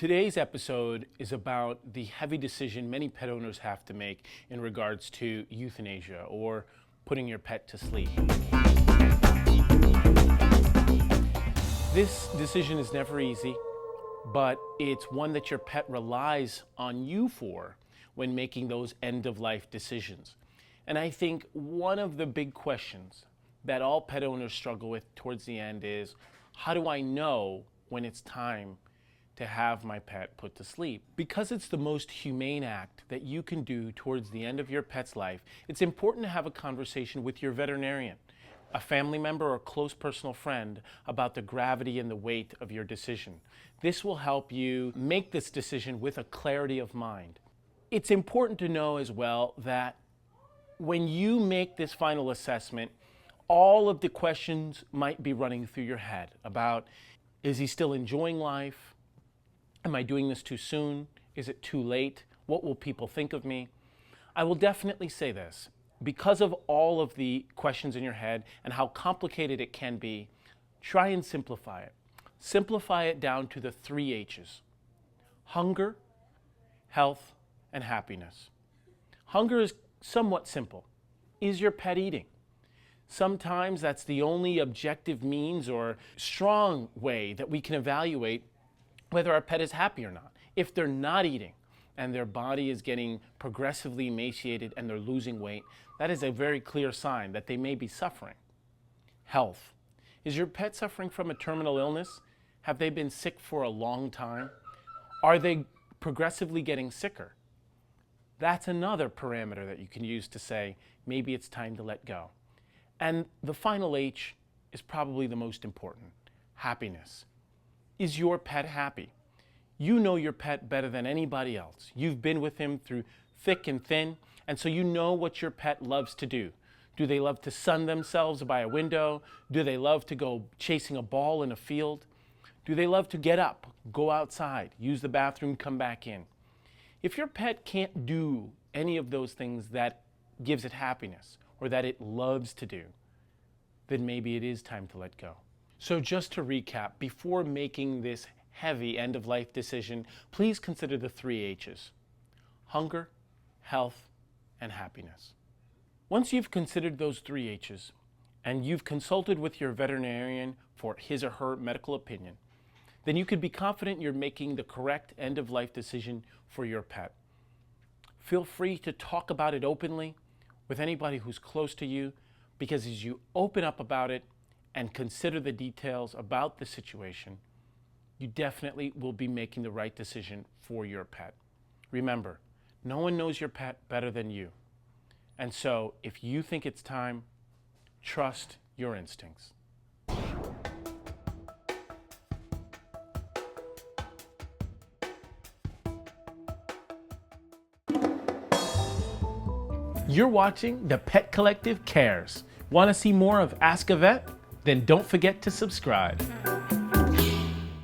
Today's episode is about the heavy decision many pet owners have to make in regards to euthanasia or putting your pet to sleep. This decision is never easy, but it's one that your pet relies on you for when making those end-of-life decisions. And I think one of the big questions that all pet owners struggle with towards the end is, how do I know when it's time to have my pet put to sleep? Because it's the most humane act that you can do towards the end of your pet's life, it's important to have a conversation with your veterinarian, a family member or close personal friend about the gravity and the weight of your decision. This will help you make this decision with a clarity of mind. It's important to know as well that when you make this final assessment, all of the questions might be running through your head about, is he still enjoying life? Am I doing this too soon? Is it too late? What will people think of me? I will definitely say this. Because of all of the questions in your head and how complicated it can be, try and simplify it. Simplify it down to the 3 H's: hunger, health, and happiness. Hunger is somewhat simple. Is your pet eating? Sometimes that's the only objective means or strong way that we can evaluate whether our pet is happy or not. If they're not eating and their body is getting progressively emaciated and they're losing weight, that is a very clear sign that they may be suffering. Health. Is your pet suffering from a terminal illness? Have they been sick for a long time? Are they progressively getting sicker? That's another parameter that you can use to say, maybe it's time to let go. And the final H is probably the most important: happiness. Is your pet happy? You know your pet better than anybody else. You've been with him through thick and thin, and so you know what your pet loves to do. Do they love to sun themselves by a window? Do they love to go chasing a ball in a field? Do they love to get up, go outside, use the bathroom, come back in? If your pet can't do any of those things that gives it happiness or that it loves to do, then maybe it is time to let go. So just to recap, before making this heavy end-of-life decision, please consider the 3 H's: hunger, health, and happiness. Once you've considered those 3 H's and you've consulted with your veterinarian for his or her medical opinion, then you could be confident you're making the correct end-of-life decision for your pet. Feel free to talk about it openly with anybody who's close to you, because as you open up about it and consider the details about the situation, you definitely will be making the right decision for your pet. Remember, no one knows your pet better than you. And so if you think it's time, trust your instincts. You're watching The Pet Collective Cares. Want to see more of Ask a Vet? Then don't forget to subscribe.